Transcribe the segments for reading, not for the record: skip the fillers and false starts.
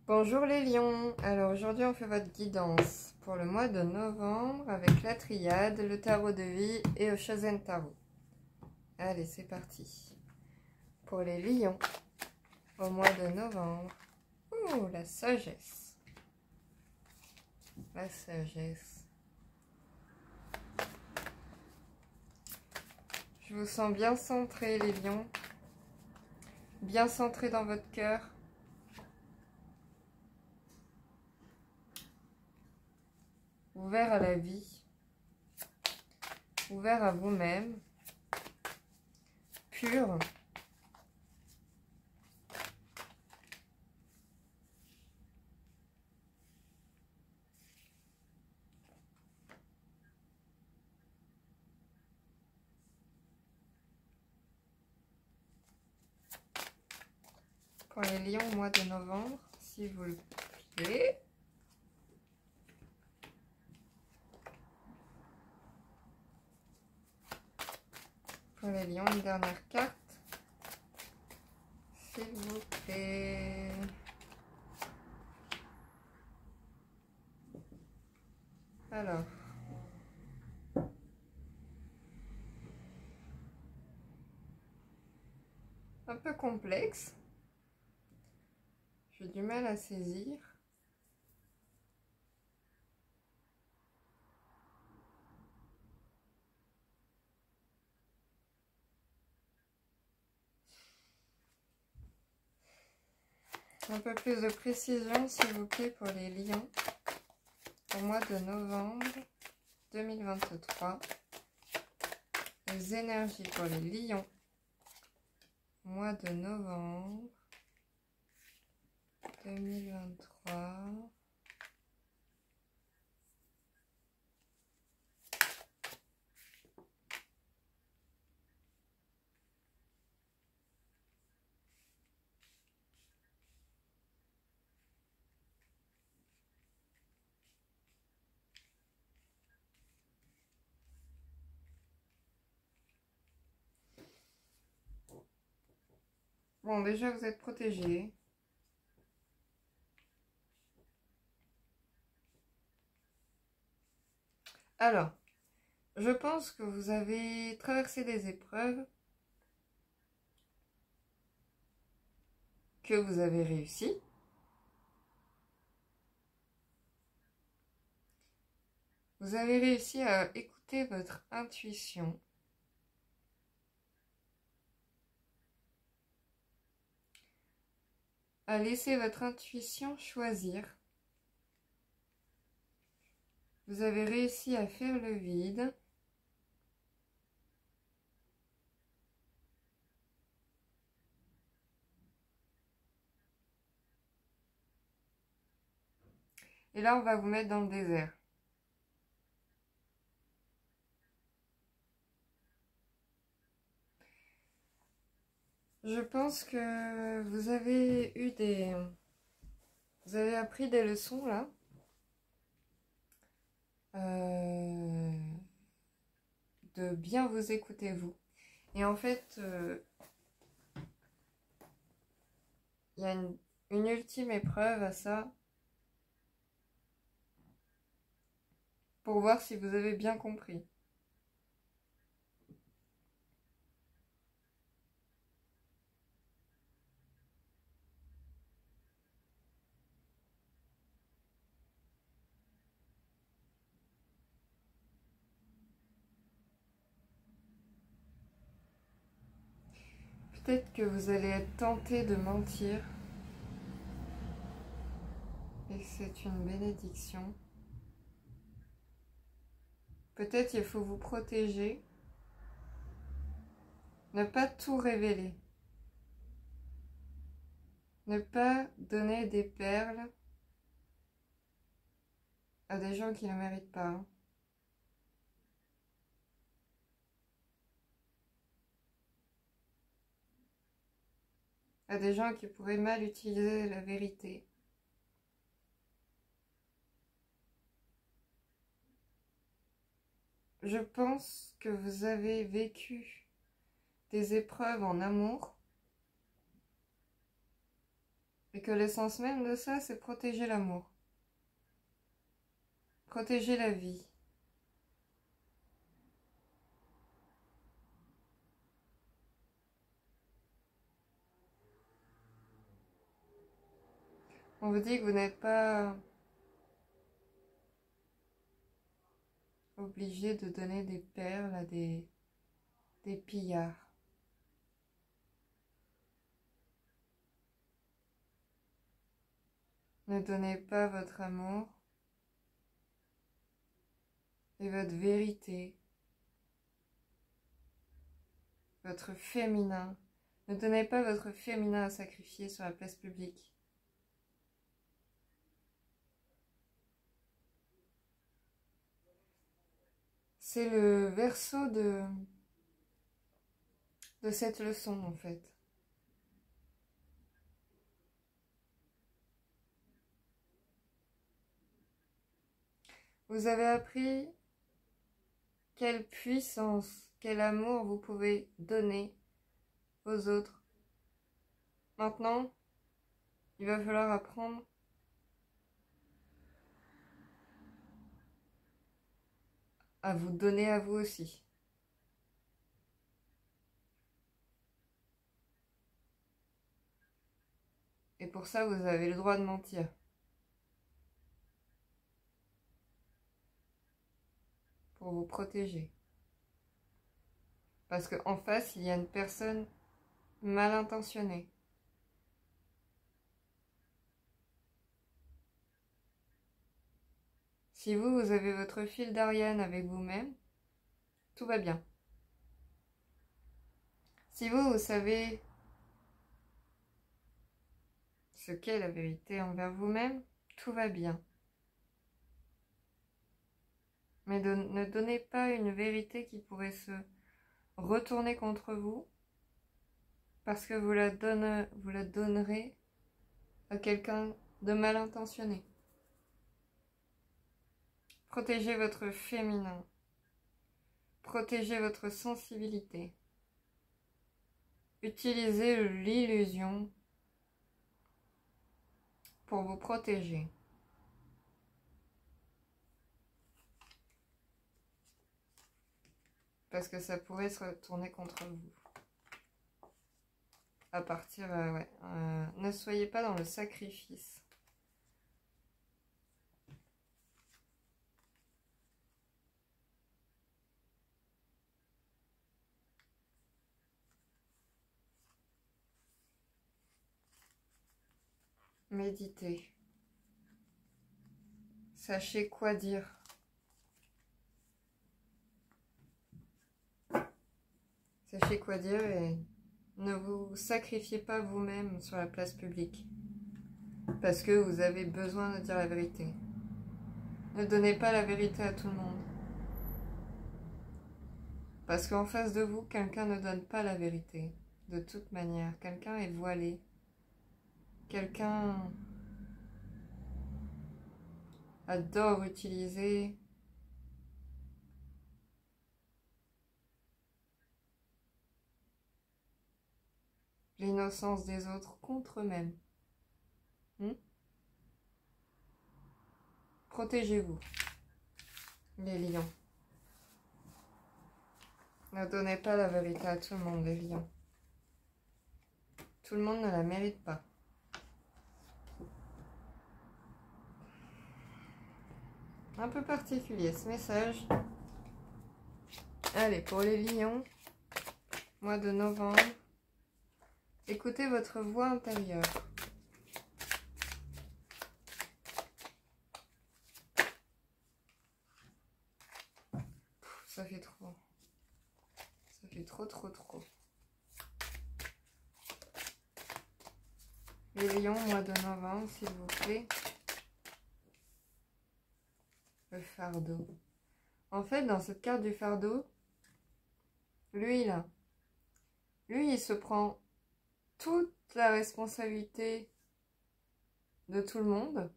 Bonjour les lions, alors aujourd'hui on fait votre guidance pour le mois de novembre avec la triade, le tarot de vie et le Chosen Tarot. Allez, c'est parti. Pour les lions, au mois de novembre, la sagesse. La sagesse. Je vous sens bien centrés les lions, bien centrés dans votre cœur. Ouvert à la vie, ouvert à vous-même, pur. Pour les lions au mois de novembre, s'il vous plaît. Pour les lions, une dernière carte. S'il vous plaît. Alors. Un peu complexe. J'ai du mal à saisir. Un peu plus de précision, s'il vous plaît, pour les lions. Au mois de novembre 2023. Les énergies pour les lions. Mois de novembre 2023. Bon, déjà, vous êtes protégés. Alors, je pense que vous avez traversé des épreuves, que vous avez réussi. Vous avez réussi à écouter votre intuition. À laisser votre intuition choisir. Vous avez réussi à faire le vide. Et là, on va vous mettre dans le désert. Je pense que vous avez eu des... Vous avez appris des leçons, là. De bien vous écouter, vous. Et en fait, il y a une ultime épreuve à ça. Pour voir si vous avez bien compris. Peut-être que vous allez être tenté de mentir. Et c'est une bénédiction. Peut-être il faut vous protéger. Ne pas tout révéler. Ne pas donner des perles à des gens qui ne méritent pas. Hein. À des gens qui pourraient mal utiliser la vérité. Je pense que vous avez vécu des épreuves en amour Et que l'essence même de ça, c'est protéger l'amour. Protéger la vie. On vous dit que vous n'êtes pas obligé de donner des perles à des pillards. Ne donnez pas votre amour et votre vérité, votre féminin. Ne donnez pas votre féminin à sacrifier sur la place publique. C'est le verso de cette leçon en fait. Vous avez appris quelle puissance, quel amour vous pouvez donner aux autres. Maintenant, il va falloir apprendre à vous donner à vous aussi. Et pour ça, vous avez le droit de mentir. Pour vous protéger. Parce qu'en face, il y a une personne mal intentionnée. Si vous avez votre fil d'Ariane avec vous-même, tout va bien. Si vous savez ce qu'est la vérité envers vous-même, tout va bien. Mais ne donnez pas une vérité qui pourrait se retourner contre vous, parce que vous la donnerez à quelqu'un de mal intentionné. Protégez votre féminin. Protégez votre sensibilité. Utilisez l'illusion pour vous protéger. Parce que ça pourrait se retourner contre vous. À partir, ne soyez pas dans le sacrifice. Méditez. Sachez quoi dire. Sachez quoi dire et ne vous sacrifiez pas vous-même sur la place publique. Parce que vous avez besoin de dire la vérité. Ne donnez pas la vérité à tout le monde. Parce qu'en face de vous, quelqu'un ne donne pas la vérité. De toute manière, quelqu'un est voilé. Quelqu'un adore utiliser l'innocence des autres contre eux-mêmes. Protégez-vous, les lions. Ne donnez pas la vérité à tout le monde, les lions. Tout le monde ne la mérite pas. Un peu particulier ce message. Allez, pour les lions, mois de novembre, écoutez votre voix intérieure. Ça fait trop. Ça fait trop. Les lions, mois de novembre, s'il vous plaît. Le fardeau. En fait, dans cette carte du fardeau, lui, là, lui, il se prend toute la responsabilité de tout le monde,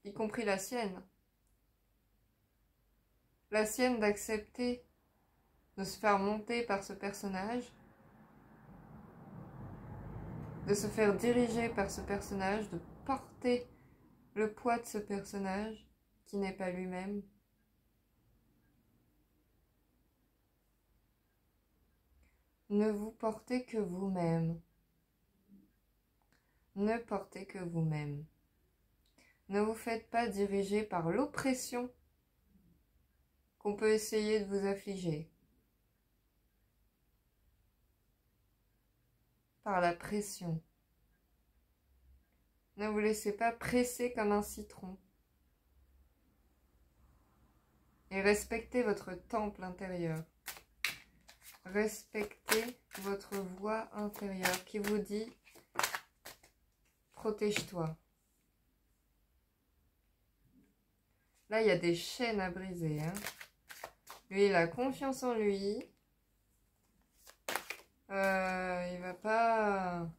y compris la sienne. La sienne d'accepter de se faire monter par ce personnage de se faire diriger par ce personnage, de porter le poids de ce personnage qui n'est pas lui-même. Ne vous portez que vous-même. Ne portez que vous-même. Ne vous faites pas diriger par l'oppression qu'on peut essayer de vous affliger. Par la pression. Ne vous laissez pas presser comme un citron. Et respectez votre temple intérieur. Respectez votre voix intérieure qui vous dit « Protège-toi ». Là, il y a des chaînes à briser. Hein. Lui, il a confiance en lui. Il va pas...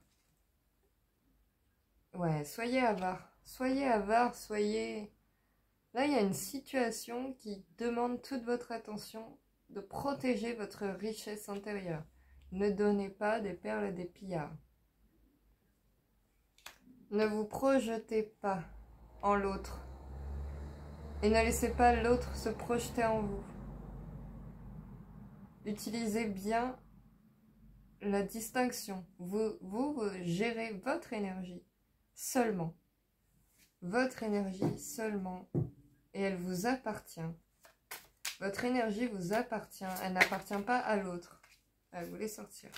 Ouais, soyez avare. Soyez avare, soyez... Là, il y a une situation qui demande toute votre attention de protéger votre richesse intérieure. Ne donnez pas des perles à des pillards. Ne vous projetez pas en l'autre. Et ne laissez pas l'autre se projeter en vous. Utilisez bien la distinction. Vous gérez votre énergie seulement. Votre énergie seulement. Et elle vous appartient. Votre énergie vous appartient. Elle n'appartient pas à l'autre. Elle voulait sortir.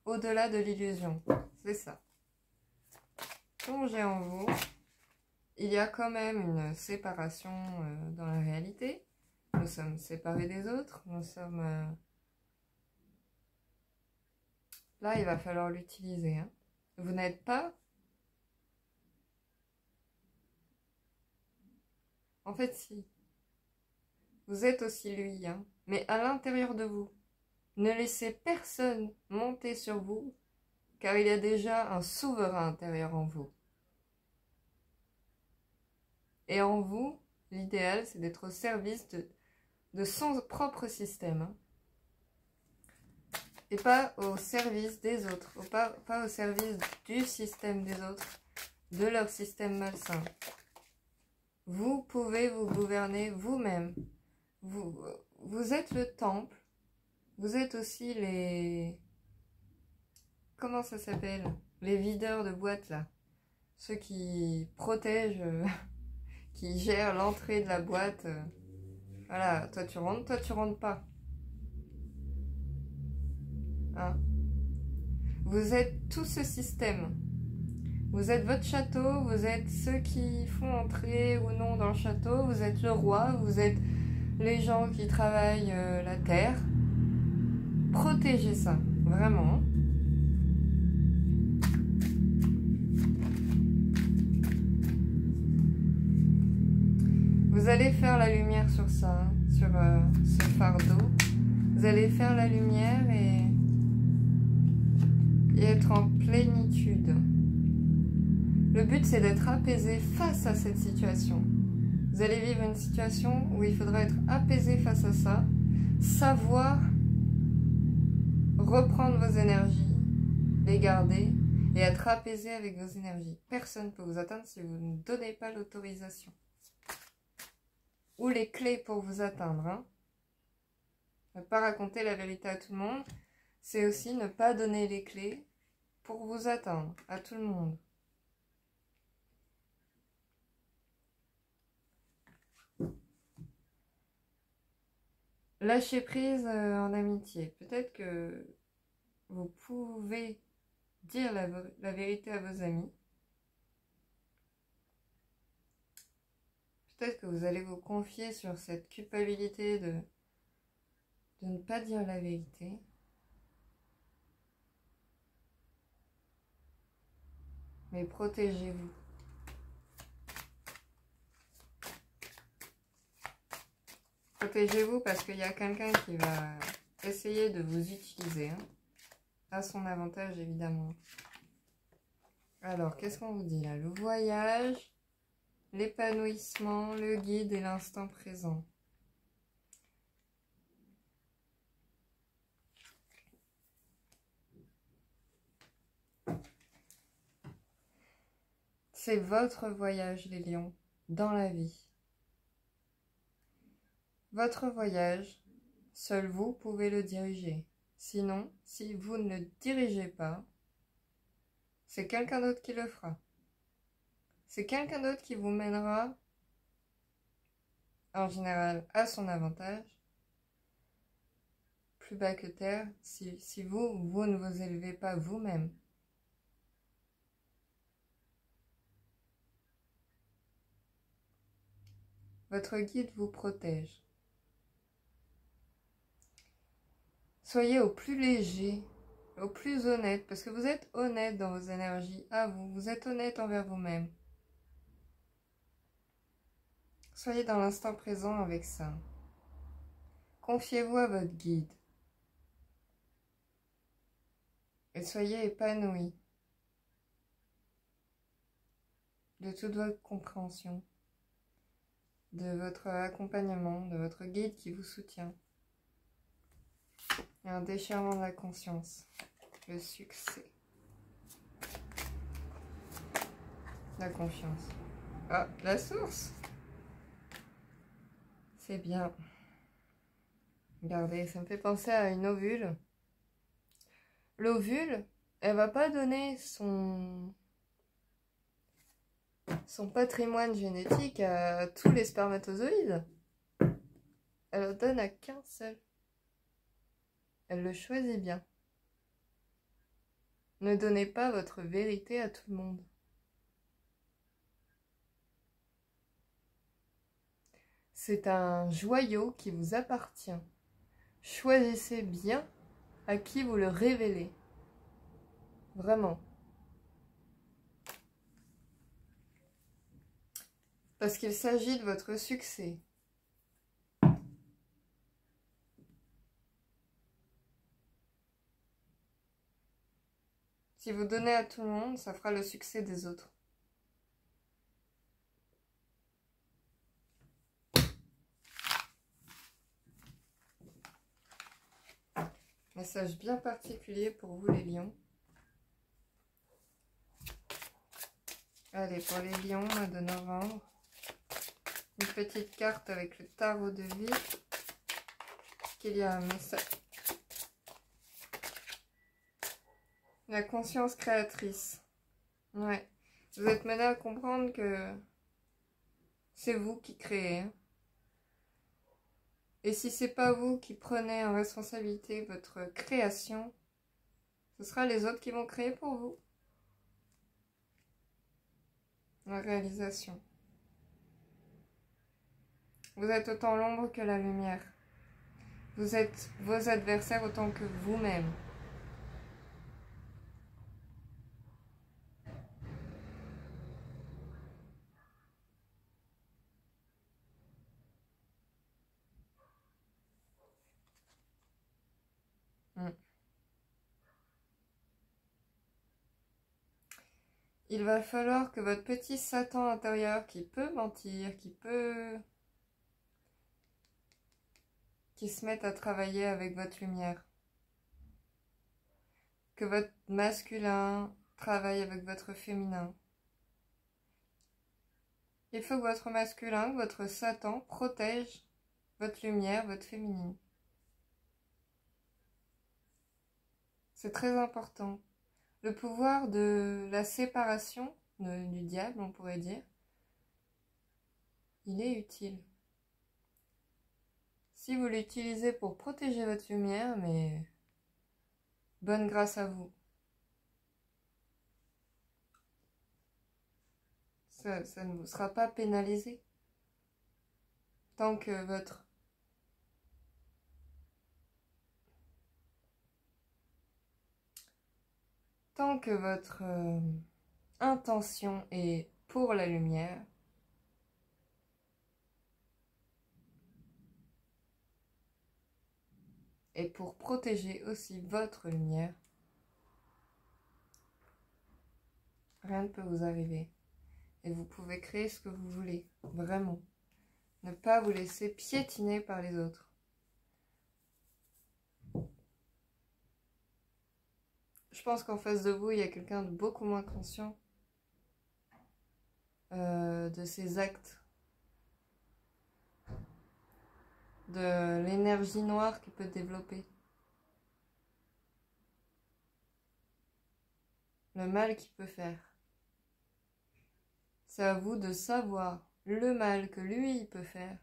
Au-delà de l'illusion. C'est ça. Plongez en vous. Il y a quand même une séparation dans la réalité. Nous sommes séparés des autres. Nous sommes... Là, il va falloir l'utiliser. Hein. Vous n'êtes pas... En fait, si. Vous êtes aussi lui, hein. Mais à l'intérieur de vous. Ne laissez personne monter sur vous, car il y a déjà un souverain intérieur en vous. Et en vous, l'idéal, c'est d'être au service de son propre système. Hein. Et pas au service des autres, pas au service du système des autres, de leur système malsain. Vous pouvez vous gouverner vous-même. Vous êtes le temple, vous êtes aussi les... Comment ça s'appelle? Les videurs de boîtes, là. Ceux qui protègent, qui gèrent l'entrée de la boîte. Voilà, toi tu rentres pas. Hein? Vous êtes tout ce système. Vous êtes votre château, vous êtes ceux qui font entrer ou non dans le château, vous êtes le roi, vous êtes les gens qui travaillent la terre. Protégez ça, vraiment. Vous allez faire la lumière sur ça, hein, sur ce fardeau. Vous allez faire la lumière et être en plénitude. Le but, c'est d'être apaisé face à cette situation. Vous allez vivre une situation où il faudra être apaisé face à ça, savoir reprendre vos énergies, les garder et être apaisé avec vos énergies. Personne ne peut vous atteindre si vous ne donnez pas l'autorisation. Ou les clés pour vous atteindre. Hein. Ne pas raconter la vérité à tout le monde, c'est aussi ne pas donner les clés pour vous atteindre à tout le monde. Lâcher prise en amitié. Peut-être que vous pouvez dire la vérité à vos amis. Peut-être que vous allez vous confier sur cette culpabilité de ne pas dire la vérité. Mais protégez-vous. Protégez-vous parce qu'il y a quelqu'un qui va essayer de vous utiliser. Hein, à son avantage, évidemment. Alors, qu'est-ce qu'on vous dit là? Le voyage, l'épanouissement, le guide et l'instant présent. C'est votre voyage, les lions, dans la vie. Votre voyage, seul vous pouvez le diriger. Sinon, si vous ne le dirigez pas, c'est quelqu'un d'autre qui le fera. C'est quelqu'un d'autre qui vous mènera, en général, à son avantage, plus bas que terre, si vous ne vous élevez pas vous-même. Votre guide vous protège. Soyez au plus léger, au plus honnête, parce que vous êtes honnête dans vos énergies à vous, vous êtes honnête envers vous-même. Soyez dans l'instant présent avec ça. Confiez-vous à votre guide. Et soyez épanoui de toute votre compréhension, de votre accompagnement, de votre guide qui vous soutient. Et un déchirement de la conscience, le succès, la confiance. Ah, la source! C'est bien. Regardez, ça me fait penser à une ovule. L'ovule, elle va pas donner son patrimoine génétique à tous les spermatozoïdes. Elle le donne à qu'un seul. Elle le choisit bien. Ne donnez pas votre vérité à tout le monde. C'est un joyau qui vous appartient. Choisissez bien à qui vous le révélez. Vraiment. Parce qu'il s'agit de votre succès. Si vous donnez à tout le monde, ça fera le succès des autres. Message bien particulier pour vous les lions. Allez, pour les lions, mois de novembre. Une petite carte avec le tarot de vie. Est-ce qu'il y a un message? La conscience créatrice. Ouais. Vous êtes mené à comprendre que c'est vous qui créez. Hein. Et si c'est pas vous qui prenez en responsabilité votre création, ce sera les autres qui vont créer pour vous. La réalisation. Vous êtes autant l'ombre que la lumière. Vous êtes vos adversaires autant que vous-même. Il va falloir que votre petit Satan intérieur qui peut mentir, qui se mette à travailler avec votre lumière. Que votre masculin travaille avec votre féminin. Il faut que votre masculin, votre Satan protège votre lumière, votre féminine. C'est très important. Le pouvoir de la séparation du diable, on pourrait dire, il est utile. Si vous l'utilisez pour protéger votre lumière, mais bonne grâce à vous. Ça ne vous sera pas pénalisé. Tant que votre intention est pour la lumière, et pour protéger aussi votre lumière, rien ne peut vous arriver. Et vous pouvez créer ce que vous voulez, vraiment. Ne pas vous laisser piétiner par les autres. Je pense qu'en face de vous, il y a quelqu'un de beaucoup moins conscient de ses actes, de l'énergie noire qu'il peut développer, le mal qu'il peut faire. C'est à vous de savoir le mal que lui il peut faire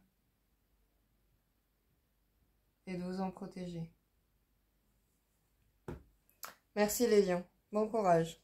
et de vous en protéger. Merci les lions, bon courage.